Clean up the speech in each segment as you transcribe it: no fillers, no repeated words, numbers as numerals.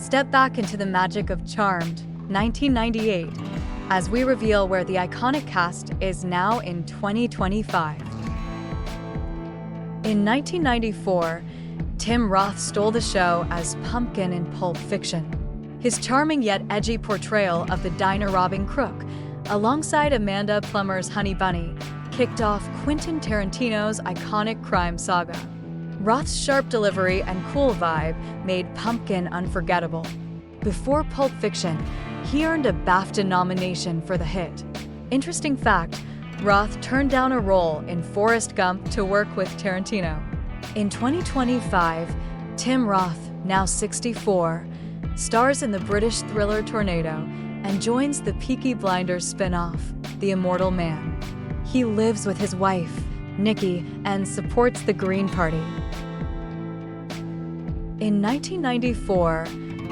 Step back into the magic of Charmed, 1998, as we reveal where the iconic cast is now in 2025. In 1994, Tim Roth stole the show as Pumpkin in Pulp Fiction. His charming yet edgy portrayal of the diner-robbing crook, alongside Amanda Plummer's Honey Bunny, kicked off Quentin Tarantino's iconic crime saga. Roth's sharp delivery and cool vibe made Pumpkin unforgettable. Before Pulp Fiction, he earned a BAFTA nomination for the hit. Interesting fact, Roth turned down a role in Forrest Gump to work with Tarantino. In 2025, Tim Roth, now 64, stars in the British thriller Tornado and joins the Peaky Blinders spin-off, The Immortal Man. He lives with his wife, Nikki, and supports the Green Party. In 1994,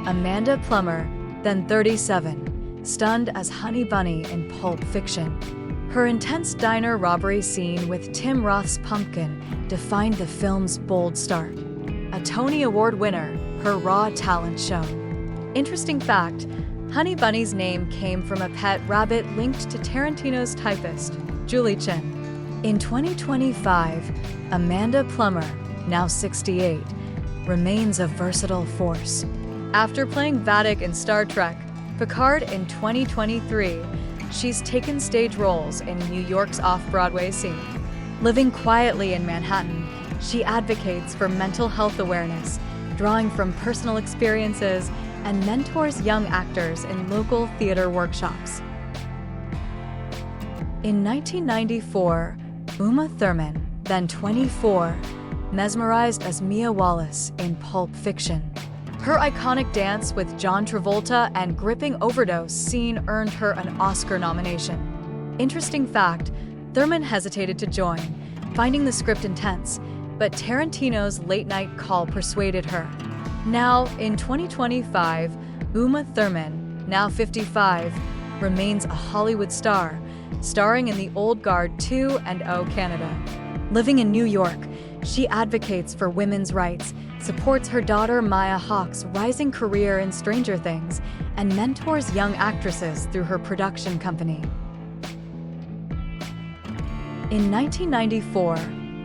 Amanda Plummer, then 37, stunned as Honey Bunny in Pulp Fiction. Her intense diner robbery scene with Tim Roth's Pumpkin defined the film's bold start. A Tony Award winner, her raw talent shone. Interesting fact, Honey Bunny's name came from a pet rabbit linked to Tarantino's typist, Julie Chen. In 2025, Amanda Plummer, now 68, remains a versatile force. After playing Vadic in Star Trek, Picard in 2023, she's taken stage roles in New York's off-Broadway scene. Living quietly in Manhattan, she advocates for mental health awareness, drawing from personal experiences, and mentors young actors in local theater workshops. In 1994, Uma Thurman, then 24, mesmerized as Mia Wallace in Pulp Fiction. Her iconic dance with John Travolta and gripping overdose scene earned her an Oscar nomination. Interesting fact, Thurman hesitated to join, finding the script intense, but Tarantino's late-night call persuaded her. Now, in 2025, Uma Thurman, now 55, remains a Hollywood star, starring in The Old Guard 2 and O Canada. Living in New York, she advocates for women's rights, supports her daughter Maya Hawke's rising career in Stranger Things, and mentors young actresses through her production company. In 1994,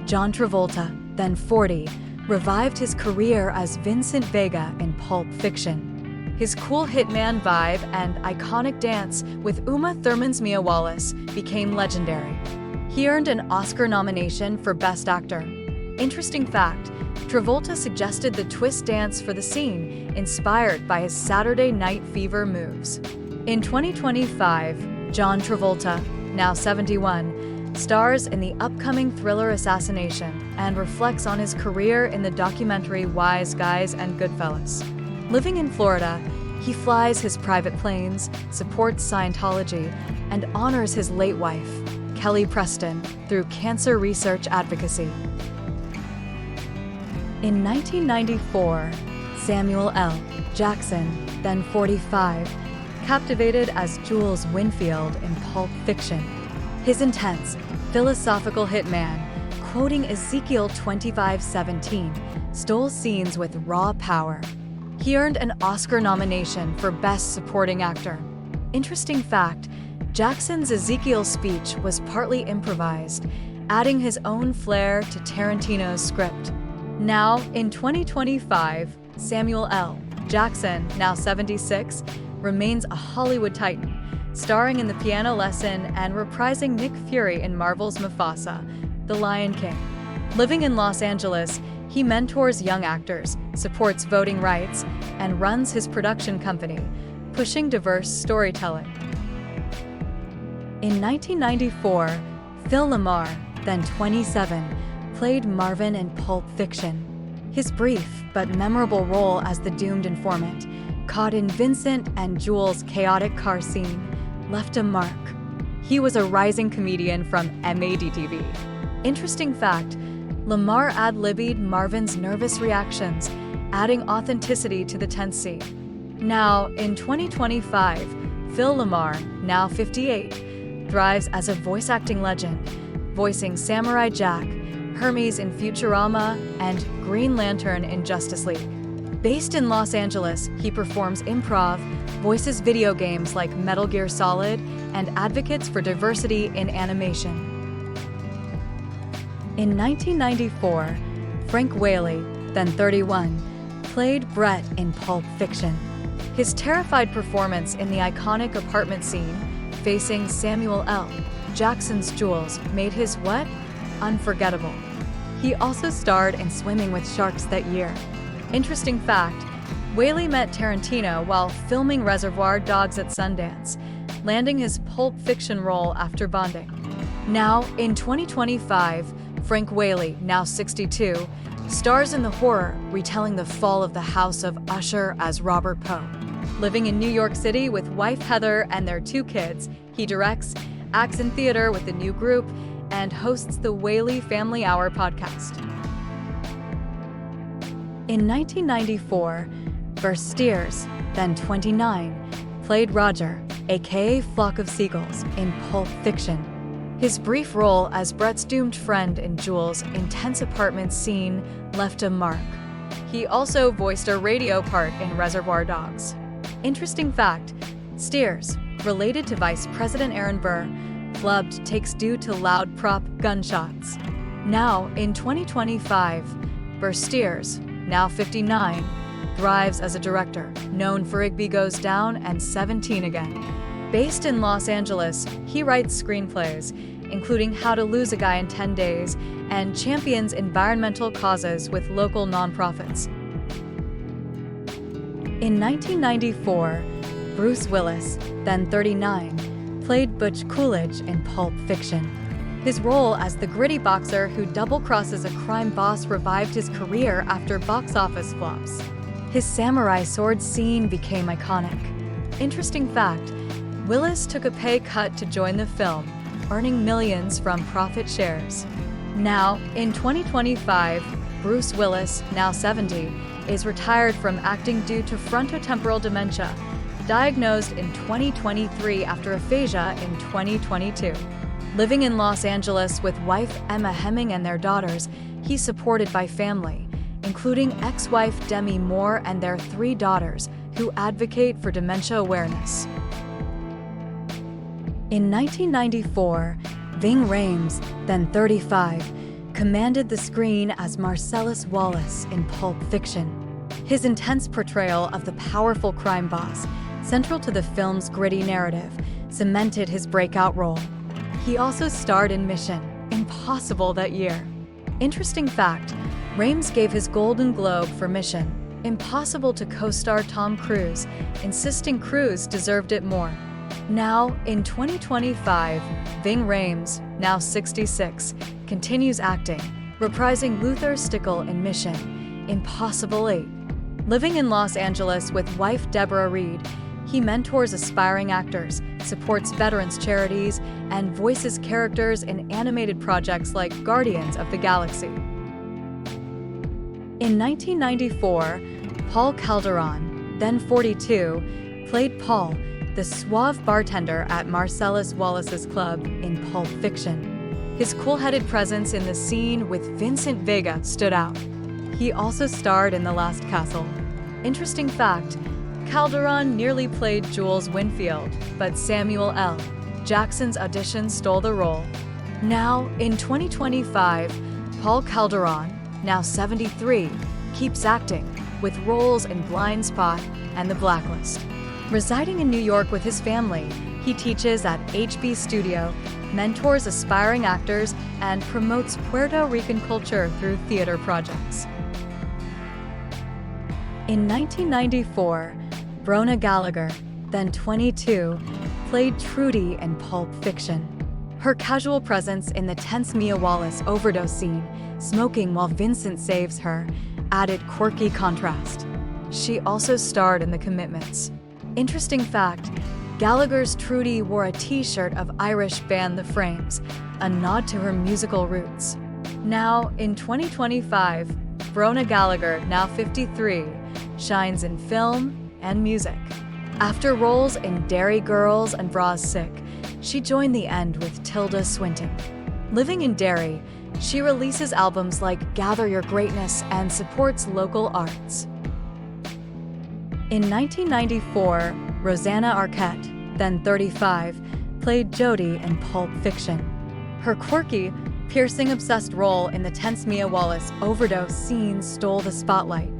John Travolta, then 40, revived his career as Vincent Vega in Pulp Fiction. His cool hitman vibe and iconic dance with Uma Thurman's Mia Wallace became legendary. He earned an Oscar nomination for Best Actor. Interesting fact, Travolta suggested the twist dance for the scene, inspired by his Saturday Night Fever moves. In 2025, John Travolta, now 71, stars in the upcoming thriller Assassination and reflects on his career in the documentary Wise Guys and Goodfellas. Living in Florida, he flies his private planes, supports Scientology, and honors his late wife, Kelly Preston, through cancer research advocacy. In 1994, Samuel L. Jackson, then 45, captivated as Jules Winfield in Pulp Fiction. His intense, philosophical hitman, quoting Ezekiel 25:17, stole scenes with raw power. He earned an Oscar nomination for Best Supporting Actor. Interesting fact, Jackson's Ezekiel speech was partly improvised, adding his own flair to Tarantino's script. Now, in 2025, Samuel L. Jackson, now 76, remains a Hollywood titan, starring in The Piano Lesson and reprising Nick Fury in Marvel's Mufasa, The Lion King. Living in Los Angeles, he mentors young actors, supports voting rights, and runs his production company, pushing diverse storytelling. In 1994, Phil LaMarr, then 27, played Marvin in Pulp Fiction. His brief but memorable role as the doomed informant, caught in Vincent and Jules' chaotic car scene, left a mark. He was a rising comedian from MAD-TV. Interesting fact, LaMarr ad-libbed Marvin's nervous reactions, adding authenticity to the tense scene. Now, in 2025, Phil LaMarr, now 58, thrives as a voice-acting legend, voicing Samurai Jack, Hermes in Futurama, and Green Lantern in Justice League. Based in Los Angeles, he performs improv, voices video games like Metal Gear Solid, and advocates for diversity in animation. In 1994, Frank Whaley, then 31, played Brett in Pulp Fiction. His terrified performance in the iconic apartment scene, facing Samuel L. Jackson's jewels, made his what? Unforgettable. He also starred in Swimming with Sharks that year. Interesting fact, Whaley met Tarantino while filming Reservoir Dogs at Sundance, landing his Pulp Fiction role after bonding. Now, in 2025, Frank Whaley, now 62, stars in the horror retelling the fall of the House of Usher as Robert Poe. Living in New York City with wife Heather and their 2 kids, he directs, acts in theater with the new group, and hosts the Whaley Family Hour podcast. In 1994, Burr Steers, then 29, played Roger, aka Flock of Seagulls, in Pulp Fiction. His brief role as Brett's doomed friend in Jules' intense apartment scene left a mark. He also voiced a radio part in Reservoir Dogs. Interesting fact, Steers, related to Vice President Aaron Burr, flubbed takes due to loud prop gunshots. Now, in 2025, Burr Steers, now 59, thrives as a director, known for Igby Goes Down and 17 Again. Based in Los Angeles, he writes screenplays, including How to Lose a Guy in 10 Days, and champions environmental causes with local nonprofits. In 1994, Bruce Willis, then 39, played Butch Coolidge in Pulp Fiction. His role as the gritty boxer who double-crosses a crime boss revived his career after box office flops. His samurai sword scene became iconic. Interesting fact, Willis took a pay cut to join the film, earning millions from profit shares. Now, in 2025, Bruce Willis, now 70, is retired from acting due to frontotemporal dementia, diagnosed in 2023 after aphasia in 2022. Living in Los Angeles with wife Emma Hemming and their daughters, he's supported by family, including ex-wife Demi Moore and their 3 daughters, who advocate for dementia awareness. In 1994, Ving Rhames, then 35, commanded the screen as Marcellus Wallace in Pulp Fiction. His intense portrayal of the powerful crime boss, central to the film's gritty narrative, cemented his breakout role. He also starred in Mission: Impossible that year. Interesting fact, Rhames gave his Golden Globe for Mission: Impossible to co-star Tom Cruise, insisting Cruise deserved it more. Now, in 2025, Ving Rhames, now 66, continues acting, reprising Luther Stickle in Mission: Impossible 8. Living in Los Angeles with wife Deborah Reed, he mentors aspiring actors, supports veterans charities, and voices characters in animated projects like Guardians of the Galaxy. In 1994, Paul Calderon, then 42, played Paul, the suave bartender at Marcellus Wallace's club in Pulp Fiction. His cool-headed presence in the scene with Vincent Vega stood out. He also starred in The Last Castle. Interesting fact, Calderon nearly played Jules Winfield, but Samuel L. Jackson's audition stole the role. Now, in 2025, Paul Calderon, now 73, keeps acting, with roles in Blind Spot and The Blacklist. Residing in New York with his family, he teaches at HB Studio, mentors aspiring actors, and promotes Puerto Rican culture through theater projects. In 1994, Bronagh Gallagher, then 22, played Trudy in Pulp Fiction. Her casual presence in the tense Mia Wallace overdose scene, smoking while Vincent saves her, added quirky contrast. She also starred in The Commitments. Interesting fact, Gallagher's Trudy wore a t-shirt of Irish band The Frames, a nod to her musical roots. Now, in 2025, Bronagh Gallagher, now 53, shines in film and music. After roles in Derry Girls and Bras Sick, she joined the end with Tilda Swinton. Living in Derry, she releases albums like Gather Your Greatness and supports local arts. In 1994, Rosanna Arquette, then 35, played Jodie in Pulp Fiction. Her quirky, piercing-obsessed role in the tense Mia Wallace overdose scene stole the spotlight.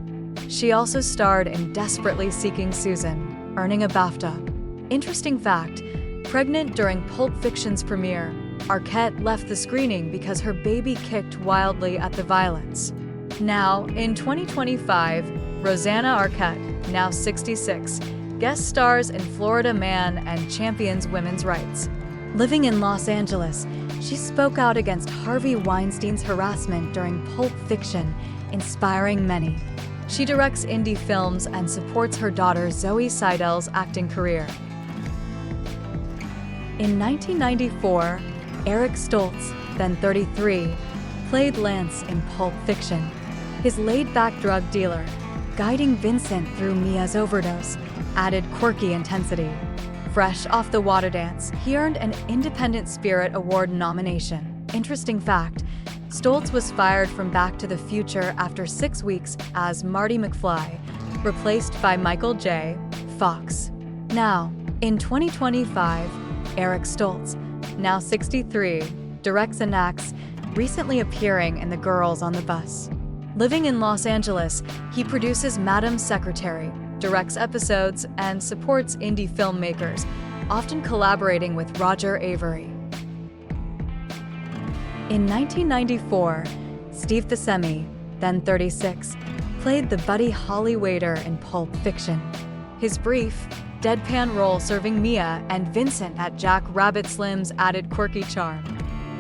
She also starred in Desperately Seeking Susan, earning a BAFTA. Interesting fact, pregnant during Pulp Fiction's premiere, Arquette left the screening because her baby kicked wildly at the violence. Now, in 2025, Rosanna Arquette, now 66, guest stars in Florida Man and champions women's rights. Living in Los Angeles, she spoke out against Harvey Weinstein's harassment during Pulp Fiction, inspiring many. She directs indie films and supports her daughter Zoe Seidel's acting career. In 1994, Eric Stoltz, then 33, played Lance in Pulp Fiction. His laid-back drug dealer, guiding Vincent through Mia's overdose, added quirky intensity. Fresh off the water dance, he earned an Independent Spirit Award nomination. Interesting fact, Stoltz was fired from Back to the Future after 6 weeks as Marty McFly, replaced by Michael J. Fox. Now, in 2025, Eric Stoltz, now 63, directs and acts, recently appearing in The Girls on the Bus. Living in Los Angeles, he produces Madam Secretary, directs episodes, and supports indie filmmakers, often collaborating with Roger Avery. In 1994, Steve Buscemi, then 36, played the Buddy Holly waiter in Pulp Fiction. His brief, deadpan role serving Mia and Vincent at Jack Rabbit Slim's added quirky charm.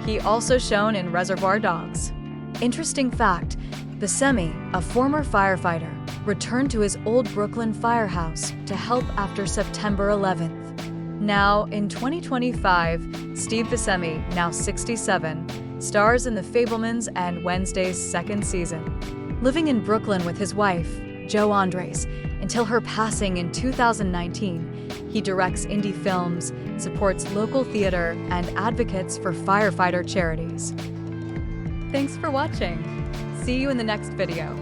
He also shone in Reservoir Dogs. Interesting fact, Buscemi, a former firefighter, returned to his old Brooklyn firehouse to help after September 11th. Now, in 2025, Steve Buscemi, now 67, stars in The Fabelmans and Wednesday's second season. Living in Brooklyn with his wife, Jo Andres, until her passing in 2019, he directs indie films, supports local theater, and advocates for firefighter charities. Thanks for watching. See you in the next video.